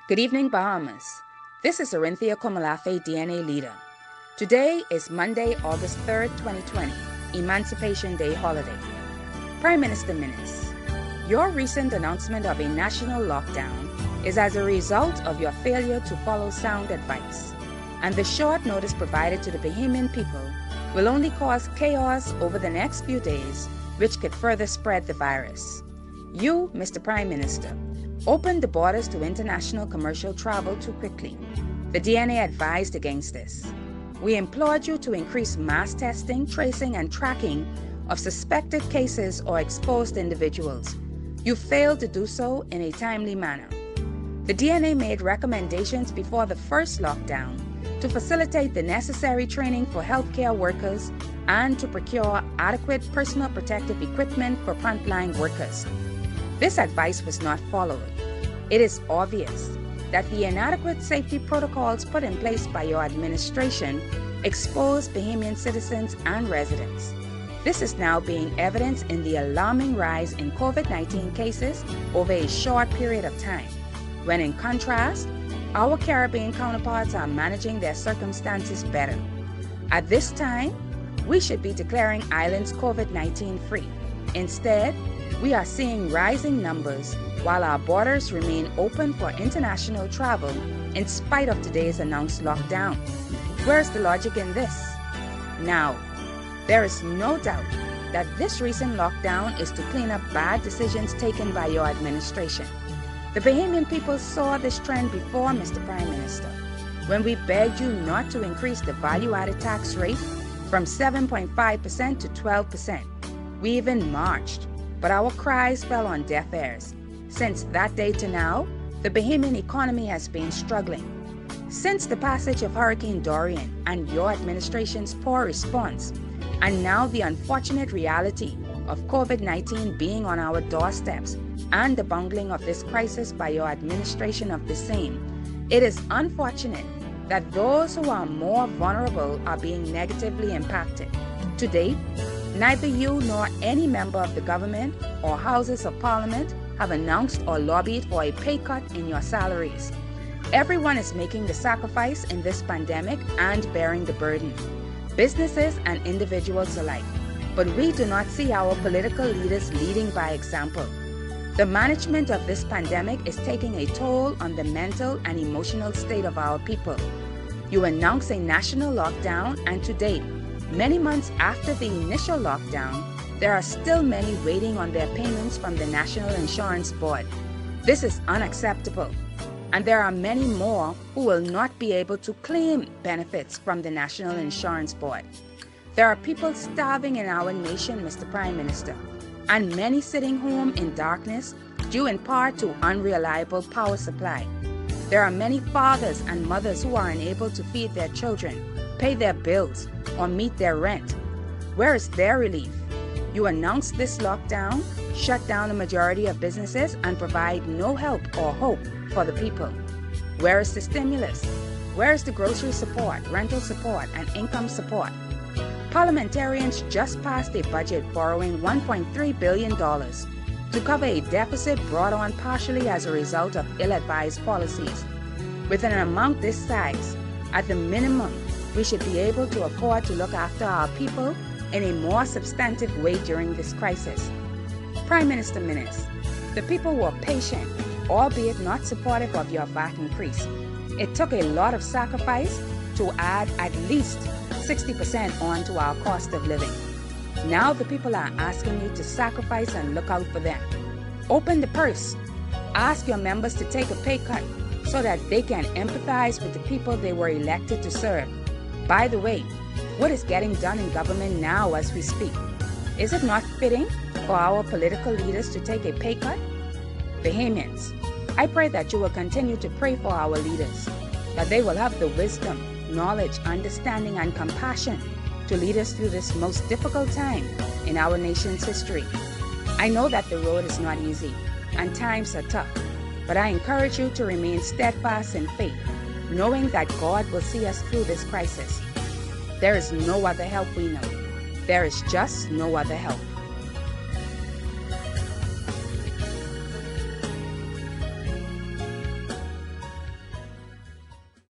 Good evening, Bahamas. This is Orinthia Komalafe, DNA Leader. Today is Monday, August 3rd, 2020, Emancipation Day holiday. Prime Minister Minnis, your recent announcement of a national lockdown is as a result of your failure to follow sound advice, and the short notice provided to the Bahamian people will only cause chaos over the next few days, which could further spread the virus. You, Mr. Prime Minister, opened the borders to international commercial travel too quickly. The DNA advised against this. We implored you to increase mass testing, tracing, and tracking of suspected cases or exposed individuals. You failed to do so in a timely manner. The DNA made recommendations before the first lockdown to facilitate the necessary training for healthcare workers and to procure adequate personal protective equipment for frontline workers. This advice was not followed. It is obvious that the inadequate safety protocols put in place by your administration exposed Bahamian citizens and residents. This is now being evidenced in the alarming rise in COVID-19 cases over a short period of time, when in contrast, our Caribbean counterparts are managing their circumstances better. At this time, we should be declaring islands COVID-19 free. Instead, we are seeing rising numbers while our borders remain open for international travel in spite of today's announced lockdown. Where's the logic in this? Now, there is no doubt that this recent lockdown is to clean up bad decisions taken by your administration. The Bahamian people saw this trend before, Mr. Prime Minister, when we begged you not to increase the value-added tax rate from 7.5% to 12%. We even marched, but our cries fell on deaf ears. Since that day to now, the Bahamian economy has been struggling. Since the passage of Hurricane Dorian and your administration's poor response, and now the unfortunate reality of COVID-19 being on our doorsteps and the bungling of this crisis by your administration of the same, it is unfortunate that those who are more vulnerable are being negatively impacted. To date, neither you nor any member of the government or Houses of Parliament have announced or lobbied for a pay cut in your salaries. Everyone is making the sacrifice in this pandemic and bearing the burden, businesses and individuals alike. But we do not see our political leaders leading by example. The management of this pandemic is taking a toll on the mental and emotional state of our people. You announced a national lockdown, and to date, many months after the initial lockdown, there are still many waiting on their payments from the National Insurance Board. This is unacceptable, and there are many more who will not be able to claim benefits from the National Insurance Board. There are people starving in our nation, Mr. Prime Minister, and many sitting home in darkness due in part to unreliable power supply. There are many fathers and mothers who are unable to feed their children, pay their bills, or meet their rent. Where is their relief? You announced this lockdown, shut down the majority of businesses, and provide no help or hope for the people. Where is the stimulus? Where is the grocery support, rental support, and income support? Parliamentarians just passed a budget borrowing $1.3 billion to cover a deficit brought on partially as a result of ill-advised policies. With an amount this size, at the minimum, we should be able to afford to look after our people in a more substantive way during this crisis. Prime Minister Minnis, the people were patient, albeit not supportive of your VAT increase. It took a lot of sacrifice to add at least 60% on to our cost of living. Now the people are asking you to sacrifice and look out for them. Open the purse. Ask your members to take a pay cut so that they can empathize with the people they were elected to serve. By the way, what is getting done in government now as we speak? Is it not fitting for our political leaders to take a pay cut? Bahamians, I pray that you will continue to pray for our leaders, that they will have the wisdom, knowledge, understanding, and compassion to lead us through this most difficult time in our nation's history. I know that the road is not easy and times are tough, but I encourage you to remain steadfast in faith, knowing that God will see us through this crisis. There is no other help we know. There is just no other help.